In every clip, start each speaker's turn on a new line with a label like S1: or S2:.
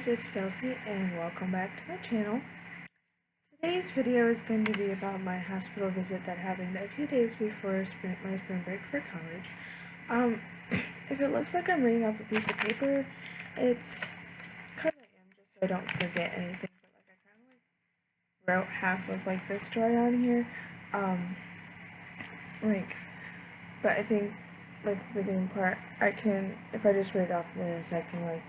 S1: guys, it's Chelsea and welcome back to my channel. Today's video is going to be about my hospital visit that happened a few days before my spring break for college. If it looks like I'm reading off a piece of paper, it's because I am, just so I don't forget anything, but I kind of wrote half of the story on here. But I think the beginning part, if I just read off this, I can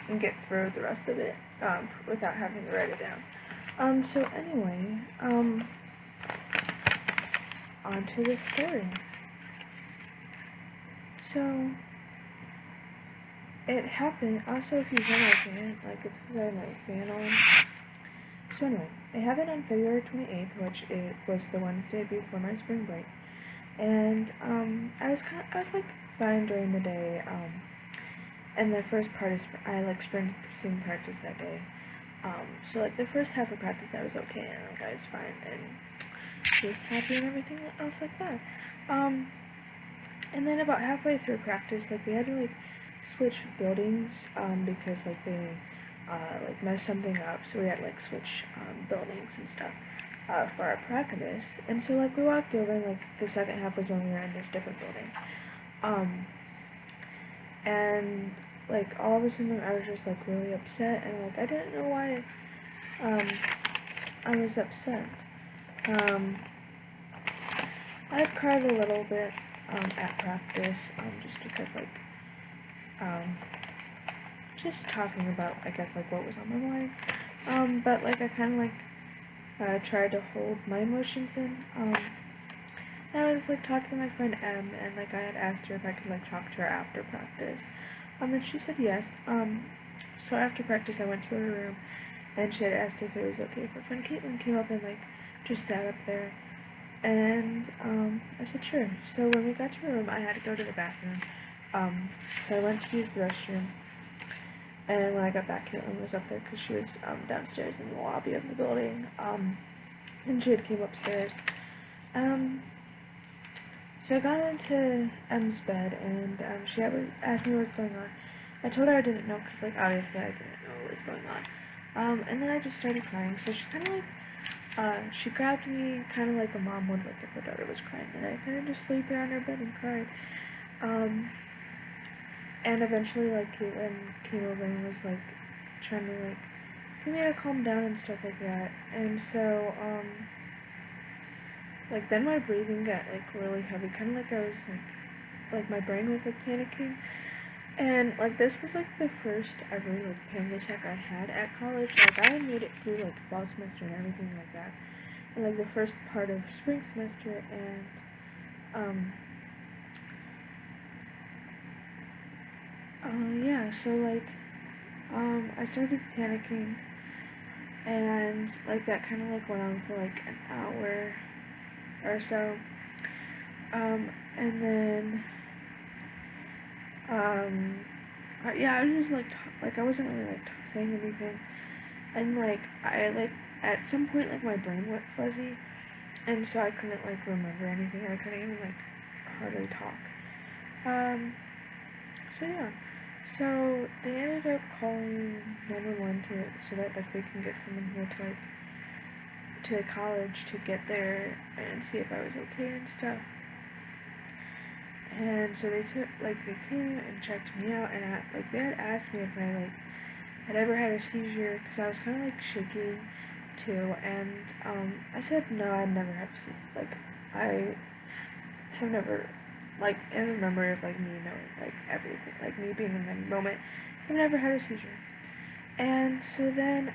S1: and get through the rest of it without having to write it down. So anyway, on to the story. So, it happened, also if you hear my fan, it's because I have my fan on. So anyway, it happened on February 28th, which it was the Wednesday before my spring break. And, I was fine during the day, and the first part is, I spring sing practice that day. So the first half of practice I was okay, and I was fine, and just happy and everything else like that. And then about halfway through practice, we had to switch buildings, because they messed something up, so we had to switch buildings and stuff for our practice. And so we walked over, and the second half was when we were in this different building. And all of a sudden I was just really upset, and I didn't know why I was upset. I cried a little bit at practice, just because just talking about what was on my mind. But I kind of tried to hold my emotions in. I was talking to my friend M, and I had asked her if I could talk to her after practice. And she said yes. So after practice I went to her room, and she had asked if it was okay if her friend Caitlin came up and just sat up there. And I said sure. So when we got to her room, I had to go to the bathroom. So I went to use the restroom. And when I got back, Caitlin was up there because she was downstairs in the lobby of the building. And she had came upstairs. So I got into M's bed, and she asked me what was going on. I told her I didn't know, because obviously I didn't know what was going on. And then I just started crying. So she kind of she grabbed me kind of like a mom would if her daughter was crying, and I kind of just laid there on her bed and cried. And eventually Caitlin came over and was trying to get me to calm down and stuff like that. And so then my breathing got really heavy, kind of I was my brain was panicking. And this was the first ever panic attack I had at college. I had made it through fall semester and everything like that, and the first part of spring semester. And yeah, so I started panicking, and that kind of went on for an hour or so. And then yeah, I was just I wasn't really saying anything, and I at some point my brain went fuzzy, and so I couldn't remember anything. I couldn't even hardly talk. So yeah, so they ended up calling 911 so that they can get someone here to the college to get there and see if I was okay and stuff. And so they came and checked me out, and they had asked me if I had ever had a seizure, because I was kind of shaking too, and I said no, I'd never had a seizure. I have never, in the memory of me knowing everything, me being in the moment, I've never had a seizure. And so then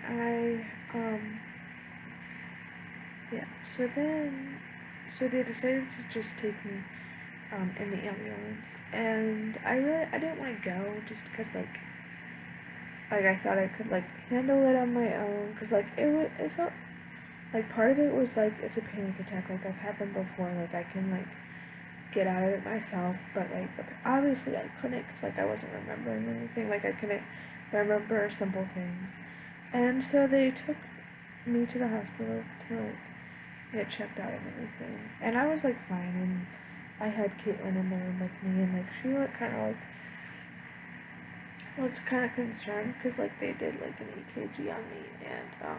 S1: so they decided to just take me in the ambulance, and I didn't want to go, just because I thought I could handle it on my own, because it felt part of it was it's a panic attack, I've had them before, I can get out of it myself, but obviously I couldn't, because I wasn't remembering anything, I couldn't remember simple things. And so they took me to the hospital to get checked out and everything, and I was fine, and I had Caitlin in the room with me, and she kind of was kind of concerned because like they did like an EKG on me, and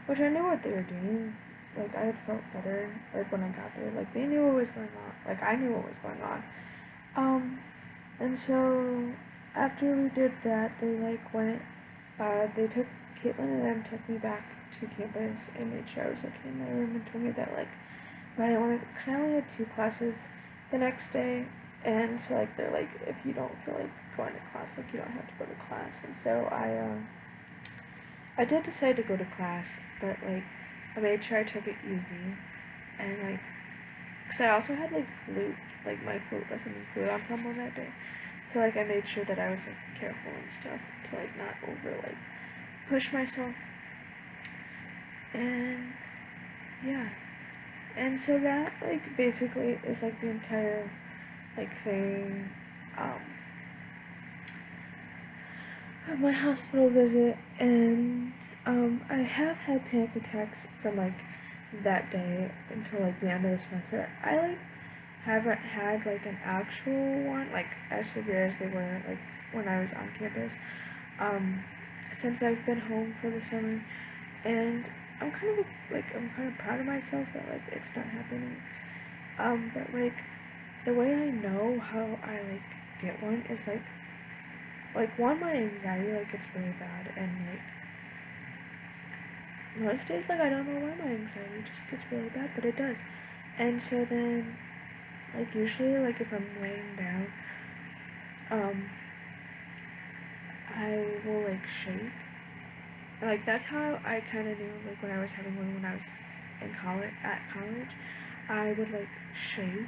S1: which I knew what they were doing. Like I had felt better like when I got there. Like they knew what was going on. Like I knew what was going on. Um, and so after we did that, they like went. They took Caitlin and them took me back to campus and made sure I was okay in my room and told me that like I didn't want to, because I only had 2 classes the next day, and so like they're like if you don't feel like going to class, like you don't have to go to class. And so I did decide to go to class, but like I made sure I took it easy, and like because I also had like flute, like my flute lesson and flute ensemble that day, so like I made sure that I was like careful and stuff to like not over like push myself, and yeah, and so that like basically is like the entire like thing um of my hospital visit. And I have had panic attacks from like that day until like the end of the semester. I like haven't had like an actual one like as severe as they were like when I was on campus um since I've been home for the summer, and I'm kind of proud of myself that like it's not happening. But like the way I know how I like get one is like one, my anxiety like gets really bad, and like most days like I don't know why my anxiety just gets really bad, but it does. And so then like usually like if I'm laying down, um I will like shake. And, like that's how I kind of knew like when I was having one when I was in college, I would like shake.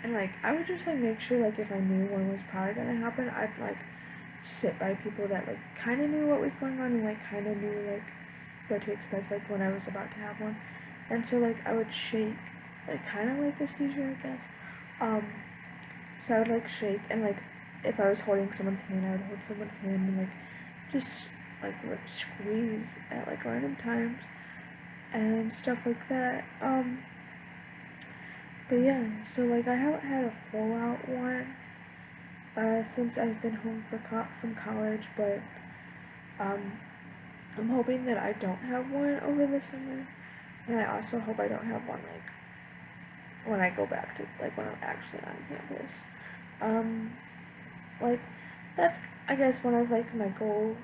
S1: And like I would just like make sure like if I knew one was probably gonna happen, I'd like sit by people that like kind of knew what was going on and like kind of knew like what to expect like when I was about to have one. And so like I would shake, like kind of like a seizure, I guess. Um, so I would like shake, and like if I was holding someone's hand, I would hold someone's hand and like just like squeeze at like random times and stuff like that. But yeah, so like I haven't had a full out one since I've been home from college, but um, I'm hoping that I don't have one over the summer, and I also hope I don't have one like when I go back to like when I'm actually on campus. Um, like that's I guess one of like my goals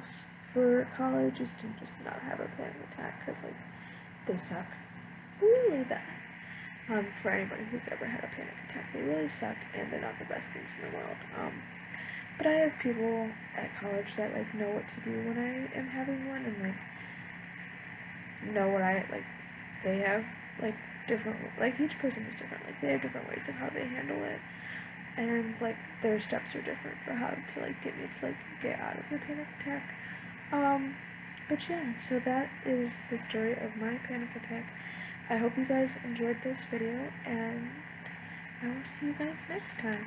S1: for college is to just not have a panic attack, because like they suck really bad. For anybody who's ever had a panic attack, they really suck, and they're not the best things in the world. But I have people at college that like know what to do when I am having one, and like know what I like. They have like different, like each person is different. Like they have different ways of how they handle it, and like their steps are different for how to like get me to like get out of the panic attack. Um, but yeah, so that is the story of my panic attack. I hope you guys enjoyed this video, and I will see you guys next time.